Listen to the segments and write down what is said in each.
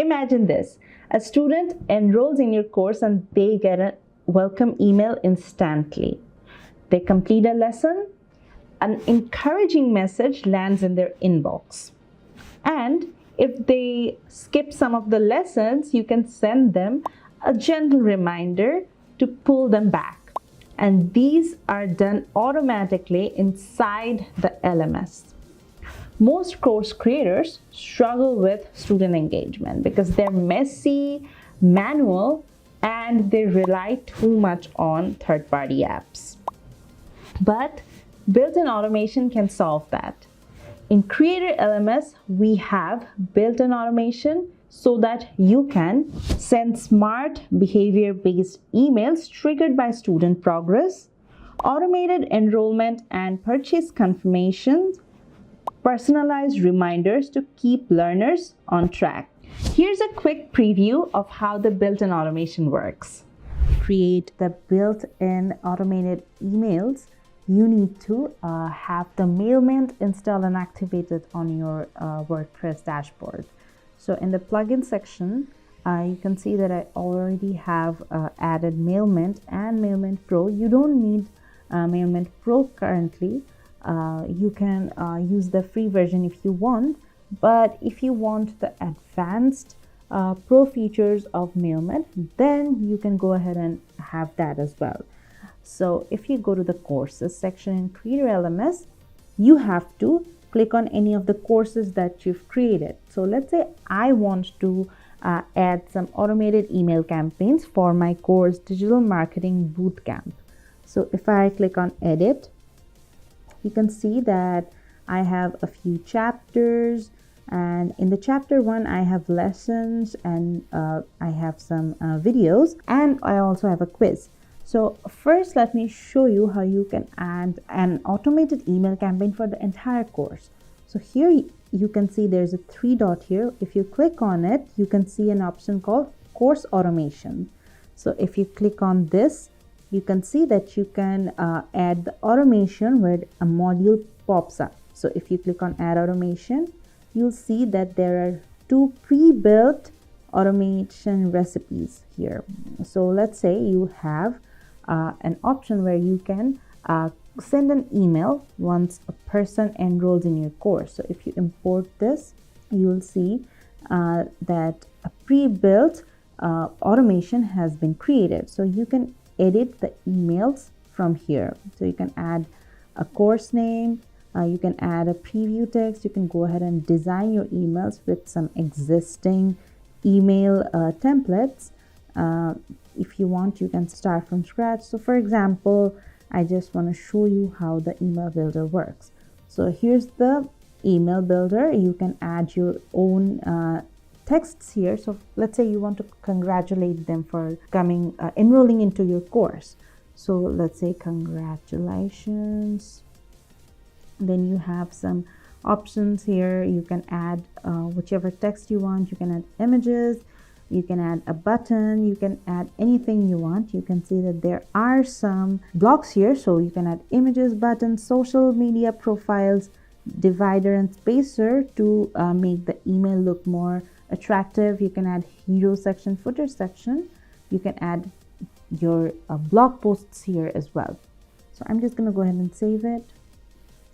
Imagine this. A student enrolls in your course and they get a welcome email instantly. They complete a lesson, an encouraging message lands in their inbox. And if they skip some of the lessons, you can send them a gentle reminder to pull them back. And these are done automatically inside the LMS. Most course creators struggle with student engagement because they're messy, manual, and they rely too much on third-party apps. But built-in automation can solve that. In Creator LMS, we have built-in automation so that you can send smart behavior-based emails triggered by student progress, automated enrollment and purchase confirmations, personalized reminders to keep learners on track. Here's a quick preview of how the built-in automation works. Create the built-in automated emails. You need to have the Mailment installed and activated on your WordPress dashboard. So in the plugin section, you can see that I already have added Mailment and Mailment Pro. You don't need Mailment Pro currently. You can use the free version if you want, but if you want the advanced pro features of Mailment, then you can go ahead and have that as well. So if you go to the courses section in Creator LMS, you have to click on any of the courses that you've created. So let's say I want to add some automated email campaigns for my course Digital Marketing Bootcamp. So if I click on edit, you can see that I have a few chapters, and in the chapter 1 I have lessons and I have some videos, and I also have a quiz. So first let me show you how you can add an automated email campaign for the entire course. So here you can see there's a 3 dot here. If you click on it, you can see an option called course automation. So if you click on this, you can see that you can add the automation where a module pops up. So if you click on add automation, you'll see that there are 2 pre-built automation recipes here. So let's say you have an option where you can send an email once a person enrolls in your course. So if you import this, you'll see that a pre-built automation has been created. So you can edit the emails from here. So you can add a course name, you can add a preview text, you can go ahead and design your emails with some existing email templates. If you want, you can start from scratch. So for example, I just want to show you how the email builder works. So here's the email builder. You can add your own texts here. So let's say you want to congratulate them for enrolling into your course. So let's say congratulations. Then you have some options here. You can add whichever text you want. You can add images, you can add a button, you can add anything you want. You can see that there are some blocks here. So you can add images, buttons, social media profiles, divider and spacer to make the email look more attractive. You can add hero section, footer section. You can add your blog posts here as well. So I'm just going to go ahead and save it.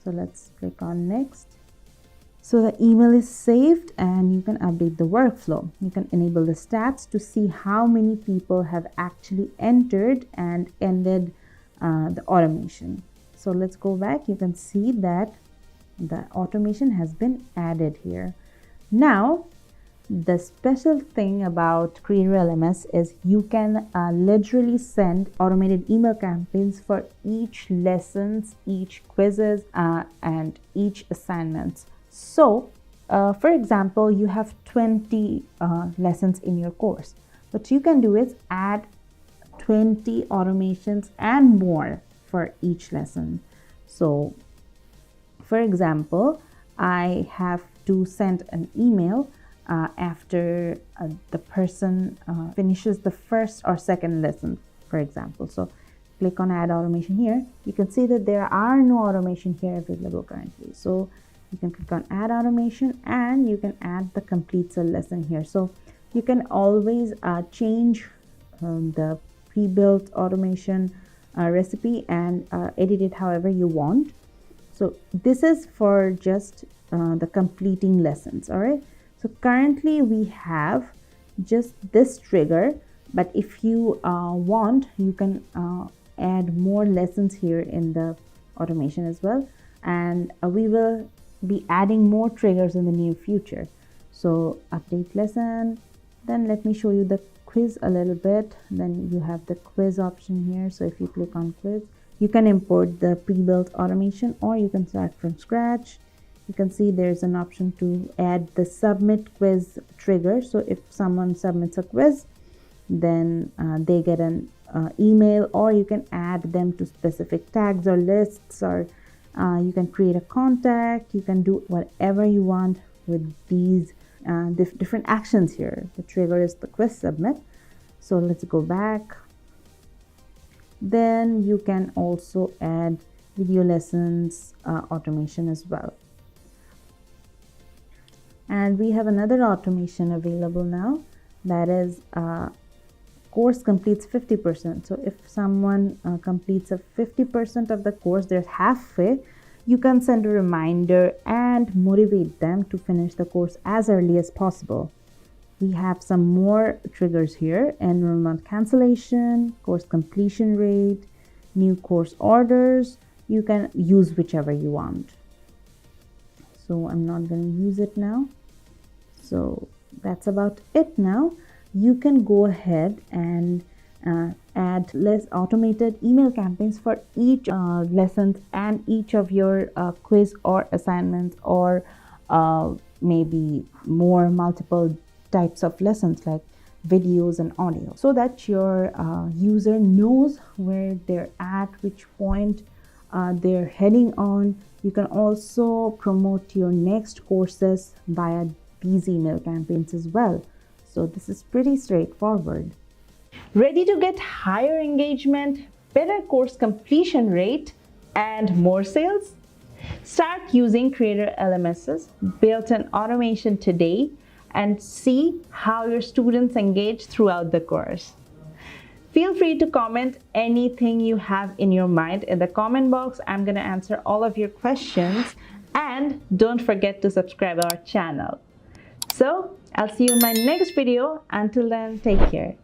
So let's click on next. So the email is saved and you can update the workflow. You can enable the stats to see how many people have actually entered and ended the automation. So let's go back. You can see that the automation has been added here. Now, the special thing about Creator LMS is you can literally send automated email campaigns for each lessons, each quizzes, and each assignments. So, for example, you have 20 lessons in your course. What you can do is add 20 automations and more for each lesson. So, for example, I have to send an email after the person finishes the first or second lesson, for example. So click on add automation here. You can see that there are no automation here available currently. So you can click on add automation and you can add the completes a lesson here. So You can always change the pre-built automation recipe and edit it however you want. So this is for just the completing lessons. All right, so currently we have just this trigger, but if you want, you can add more lessons here in the automation as well, and we will be adding more triggers in the near future. So update lesson, then let me show you the quiz a little bit. Then you have the quiz option here. So if you click on quiz, you can import the pre-built automation or you can start from scratch. You can see there's an option to add the submit quiz trigger. So if someone submits a quiz, then they get an email, or you can add them to specific tags or lists, or you can create a contact. You can do whatever you want with these different actions here. The trigger is the quiz submit. So let's go back. Then you can also add video lessons automation as well. And we have another automation available now, that is course completes 50%. So if someone completes a 50% of the course, they're halfway, you can send a reminder and motivate them to finish the course as early as possible. We have some more triggers here: enrollment cancellation, course completion rate, new course orders. You can use whichever you want. So I'm not going to use it now. So that's about it now. You can go ahead and add less automated email campaigns for each lessons and each of your quiz or assignments, or maybe more multiple types of lessons like videos and audio, so that your user knows where they're at, which point they're heading on. You can also promote your next courses via these email campaigns as well. So this is pretty straightforward. Ready to get higher engagement, better course completion rate, and more sales? Start using Creator LMS's built-in automation today and see how your students engage throughout the course. Feel free to comment anything you have in your mind in the comment box. I'm going to answer all of your questions, and don't forget to subscribe our channel. So I'll see you in my next video. Until then, take care.